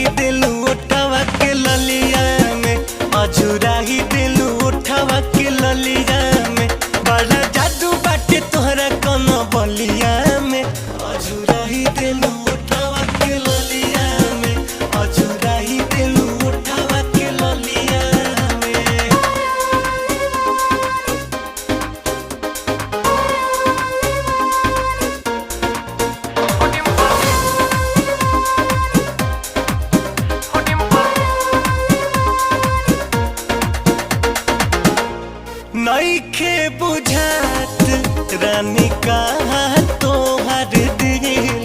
अझुराही दिलू उठावा के ललिया में, अझुराही दिलू उठावा के ललिया में, बड़ा जादू बाटे तोहरा कोनो बलिया में। अझुराही दिलू उठावा के ललिया में, अझुराही दिलू उठावा के ललिया में। नइखे बुझात रानी कहाँ तोहर दिल